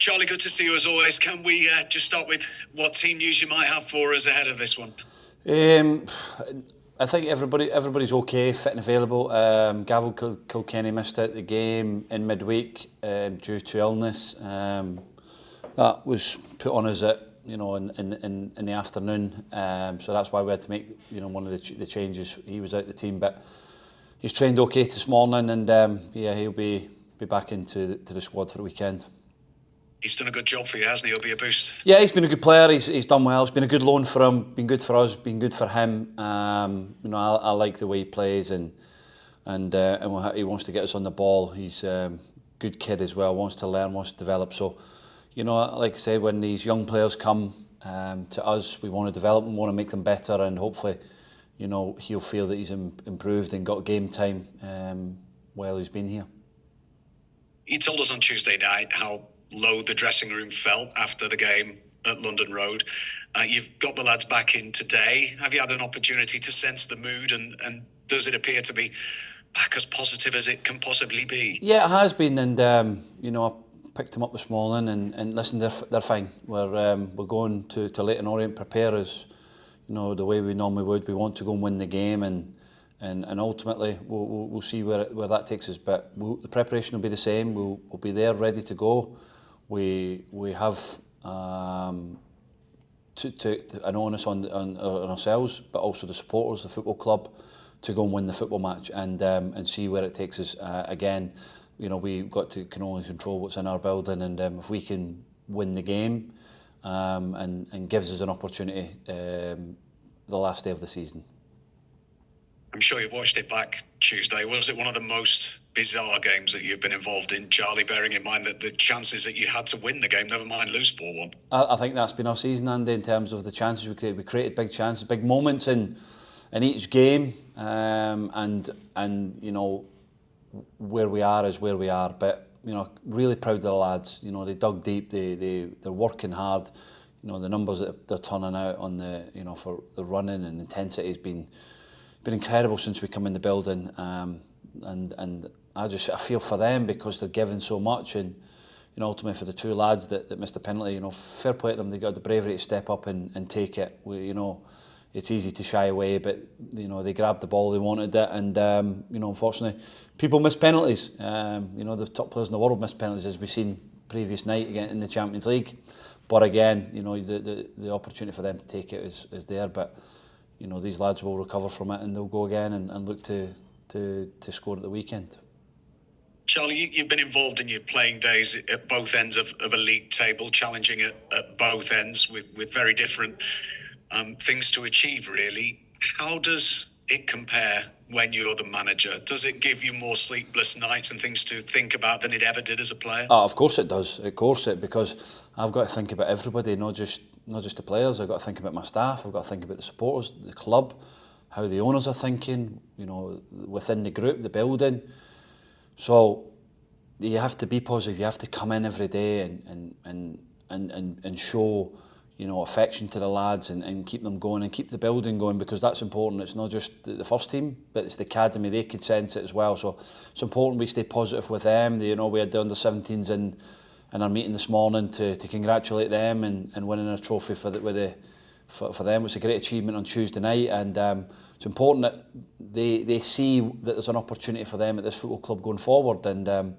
Charlie, good to see you as always. Can we just start with what team news you might have for us ahead of this one? I think everybody's okay, fit and available. Gavin Kilkenny missed out the game in midweek due to illness. That was put on us at in the afternoon. So that's why we had to make one of the changes. He was out the team, but he's trained okay this morning, and he'll be back into the squad for the weekend. He's done a good job for you, hasn't he? He'll be a boost. Yeah, he's been a good player. He's done well. It's been a good loan for him. Been good for us. Been good for him. I like the way he plays, and he wants to get us on the ball. He's a good kid as well. Wants to learn. Wants to develop. So, like I say, when these young players come to us, we want to develop them. Want to make them better, and hopefully, he'll feel that he's improved and got game time while he's been here. You told us on Tuesday night how low the dressing room felt after the game at London Road. You've got the lads back in today. Have you had an opportunity to sense the mood, and does it appear to be back as positive as it can possibly be? Yeah, it has been, and I picked them up this morning, and listen, they're fine. We're going to Leyton Orient, prepare as the way we normally would. We want to go and win the game, and ultimately we'll see where that takes us. But the preparation will be the same. We'll be there, ready to go. We have an onus on ourselves, but also the supporters, the football club, to go and win the football match and see where it takes us. Again, we've got to can only control what's in our building, and if we can win the game and gives us an opportunity the last day of the season. I'm sure you've watched it back Tuesday. Was it one of the most bizarre games that you've been involved in, Charlie, bearing in mind that the chances that you had to win the game, never mind lose 4-1? I think that's been our season, Andy, in terms of the chances we created. We created big chances, big moments in each game, and where we are is where we are. But really proud of the lads. They dug deep. They're working hard. The numbers that they're turning out on the for the running and intensity has been incredible since we come in the building, and I feel for them because they're giving so much, and ultimately for the two lads that missed the penalty, fair play to them. They got the bravery to step up and take it. It's easy to shy away, but they grabbed the ball, they wanted it, and unfortunately people miss penalties. The top players in the world miss penalties, as we've seen previous night again in the Champions League. But again, the opportunity for them to take it is there. But these lads will recover from it, and they'll go again and look to score at the weekend. Charlie, you've been involved in your playing days at both ends of a league table, challenging at both ends with very different things to achieve, really. How does it compare when you're the manager? Does it give you more sleepless nights and things to think about than it ever did as a player? Of course it does. Of course it, because I've got to think about everybody, not just the players. I've got to think about my staff. I've got to think about the supporters, the club, how the owners are thinking, within the group, the building. So you have to be positive. You have to come in every day and show affection to the lads and keep them going and keep the building going, because that's important. It's not just the first team, but it's the academy. They could sense it as well. So it's important we stay positive with them. We had the under-17s in our meeting this morning to congratulate them and winning a trophy for them. It was a great achievement on Tuesday night, and it's important that they see that there's an opportunity for them at this football club going forward, and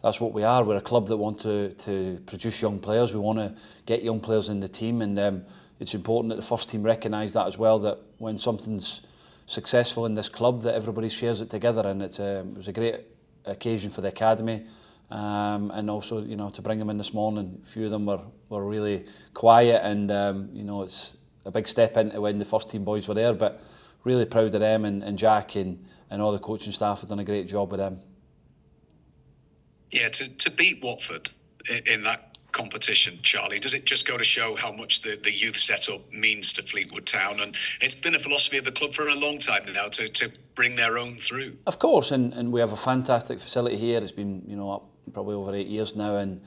that's what we are. We're a club that want to produce young players. We want to get young players in the team, and it's important that the first team recognise that as well, that when something's successful in this club, that everybody shares it together. And it was a great occasion for the academy, and also to bring them in this morning. A few of them were really quiet, and it's a big step into when the first team boys were there, but really proud of them, and Jack and all the coaching staff have done a great job with them. Yeah, to beat Watford in that competition, Charlie, does it just go to show how much the youth setup means to Fleetwood Town? And it's been a philosophy of the club for a long time now to bring their own through. Of course, and we have a fantastic facility here. It's been up probably over 8 years now, and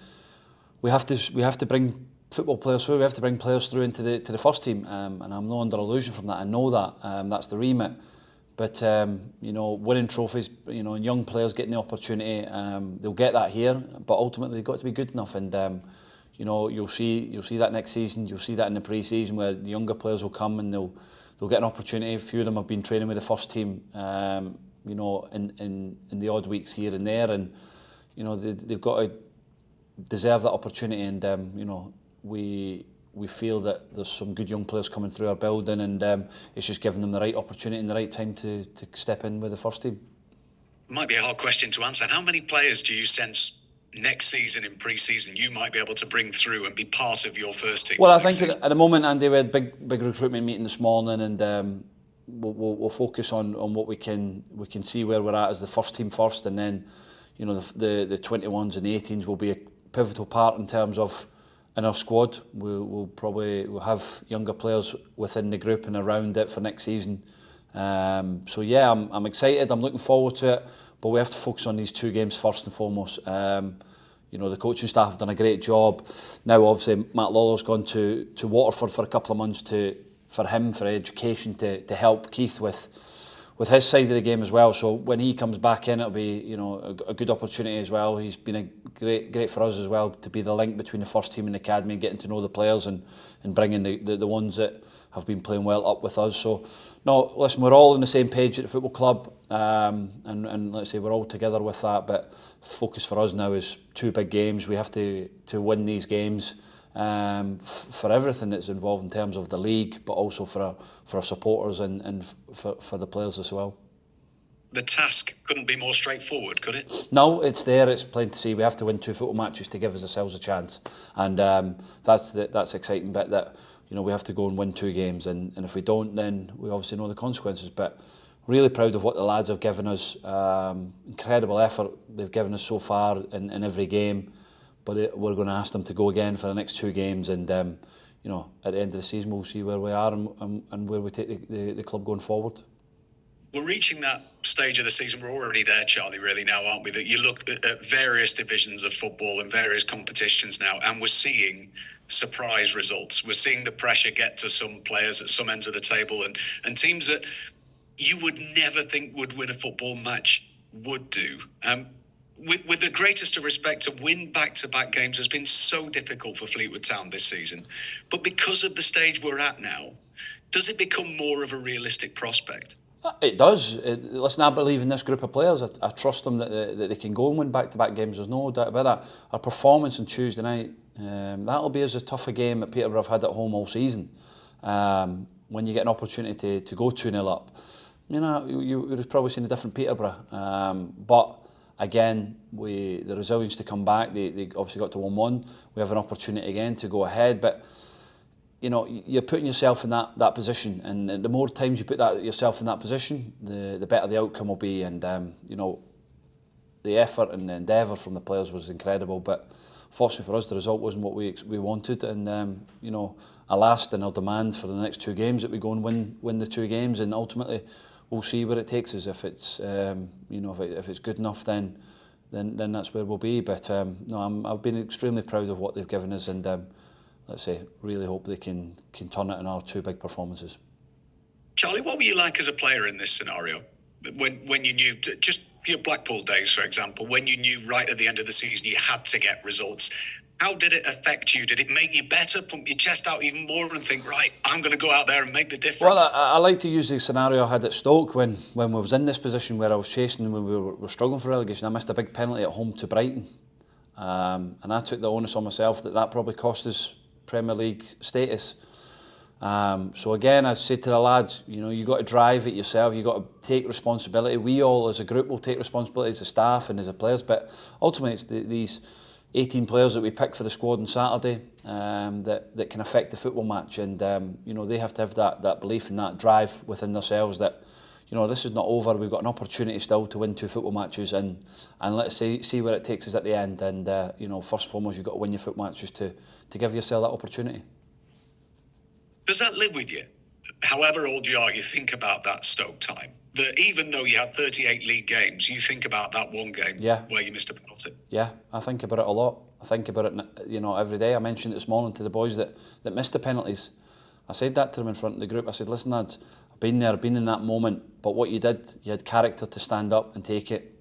we have to bring football players through. We have to bring players through into the first team, and I'm not under illusion from that. I know that that's the remit. But winning trophies, and young players getting the opportunity, they'll get that here. But ultimately, they've got to be good enough. And you'll see that next season. You'll see that in the pre-season where the younger players will come and they'll get an opportunity. A few of them have been training with the first team, in the odd weeks here and there, and they've got to deserve that opportunity. And we feel that there's some good young players coming through our building, and it's just giving them the right opportunity and the right time to step in with the first team. Might be a hard question to answer. How many players do you sense next season in pre-season you might be able to bring through and be part of your first team? Well, I think at the moment, Andy, we had big recruitment meeting this morning, and we'll focus on what we can see where we're at as the first team first, and then the 21s and the 18s will be a pivotal part in terms of in our squad. We'll have younger players within the group and around it for next season. So yeah, I'm excited. I'm looking forward to it. But we have to focus on these 2 games first and foremost. The coaching staff have done a great job. Now, obviously, Matt Lawler's gone to Waterford for a couple of months for education to help Keith with his side of the game as well. So when he comes back in, it'll be a good opportunity as well. He's been great for us as well to be the link between the first team and the academy, and getting to know the players and bringing the ones that have been playing well up with us. So no, listen, we're all on the same page at the football club, and let's say we're all together with that. But focus for us now is 2 big games. We have to win these games. For everything that's involved in terms of the league, but also for our supporters and for the players as well. The task couldn't be more straightforward, could it? No, it's there. It's plain to see. We have to win 2 football matches to give ourselves a chance, and that's the exciting bit, that we have to go and win 2 games, and if we don't, then we obviously know the consequences. But really proud of what the lads have given us. Incredible effort they've given us so far in every game. But we're going to ask them to go again for the next 2 games, and at the end of the season we'll see where we are and where we take the club going forward. We're reaching that stage of the season. We're already there, Charlie, really now, aren't we? That you look at various divisions of football and various competitions now, and we're seeing surprise results. We're seeing the pressure get to some players at some ends of the table, and teams that you would never think would win a football match would do. With the greatest of respect, to win back-to-back games has been so difficult for Fleetwood Town this season. But because of the stage we're at now, does it become more of a realistic prospect? It does. Listen, I believe in this group of players. I trust them that they can go and win back-to-back games. There's no doubt about that. Our performance on Tuesday night, that'll be as tough a game that Peterborough have had at home all season. When you get an opportunity to go 2-0 up, you would have probably seen a different Peterborough. But again, the resilience to come back. They obviously got to 1-1. We have an opportunity again to go ahead, but you're putting yourself in that position, and the more times you put yourself in that position, the better the outcome will be. And the effort and the endeavour from the players was incredible, but fortunately for us, the result wasn't what we wanted. And I'll ask and I'll demand for the next 2 games that we go and win the 2 games, and ultimately we'll see where it takes us. If it's if it's good enough, then that's where we'll be. But no, I've been extremely proud of what they've given us, and let's say really hope they can turn it in our 2 big performances. Charlie, what were you like as a player in this scenario? When you knew, just your Blackpool days, for example, when you knew right at the end of the season you had to get results, how did it affect you? Did it make you better, pump your chest out even more and think, right, I'm going to go out there and make the difference? Well, I like to use the scenario I had at Stoke when we was in this position where I was chasing, when we were struggling for relegation. I missed a big penalty at home to Brighton, and I took the onus on myself that probably cost us Premier League status. So again, I said to the lads, you got to drive it yourself. You got to take responsibility. We all as a group will take responsibility as a staff and as a players, but ultimately it's these 18 players that we pick for the squad on Saturday that can affect the football match, and they have to have that belief and that drive within themselves that this is not over. We've got an opportunity still to win 2 football matches, and let's see where it takes us at the end. And first and foremost, you've got to win your football matches to give yourself that opportunity. Does that live with you? However old you are, you think about that Stoke time. That even though you had 38 league games, you think about that one game where you missed a penalty. Yeah, I think about it a lot. I think about it, every day. I mentioned it this morning to the boys that missed the penalties. I said that to them in front of the group. I said, listen lads, I've been there, I've been in that moment, but what you did, you had character to stand up and take it,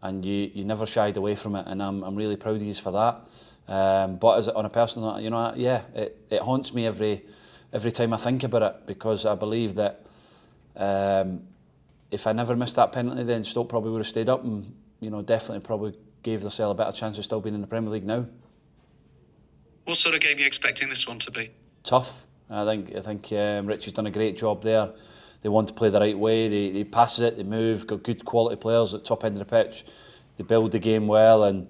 and you never shied away from it, and I'm really proud of you for that. But as on a personal note, you know, yeah, it haunts me every time I think about it, because I believe that if I never missed that penalty, then Stoke probably would have stayed up, and you know, definitely probably gave themselves a better chance of still being in the Premier League now. What sort of game are you expecting this one to be? Tough. I think Richie's done a great job there. They want to play the right way. They pass it, they move, got good quality players at the top end of the pitch. They build the game well, and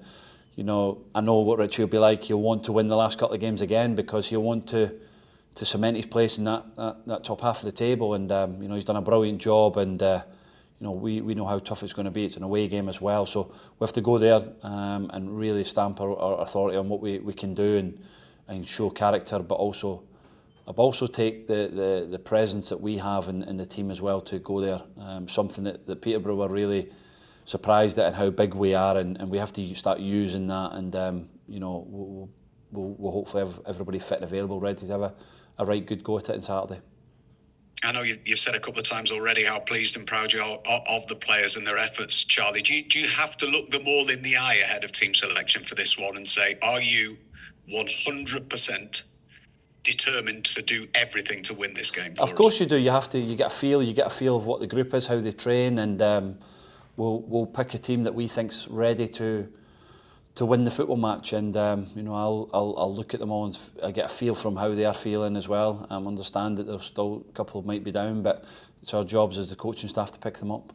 you know, I know what Richie will be like. He'll want to win the last couple of games again, because he'll want to cement his place in that top half of the table. And you know, he's done a brilliant job, and you know, we know how tough it's going to be. It's an away game as well, so we have to go there and really stamp our authority on what we can do, and show character, but also I've also take the presence that we have in the team as well to go there. Something that Peterborough were really surprised at, and how big we are, and we have to start using that. And you know, we'll hopefully have everybody fit and available, ready to have a right good go at it on Saturday. I know you've said a couple of times already how pleased and proud you are of the players and their efforts, Charlie. Do you have to look them all in the eye ahead of team selection for this one and say, are you 100% determined to do everything to win this game for us? Of course you do. You have to. You get a feel of what the group is, how they train, and we'll pick a team that we think's ready to win the football match. And you know, I'll look at them all and I get a feel from how they are feeling as well. Understand that there's still a couple might be down, but it's our jobs as the coaching staff to pick them up.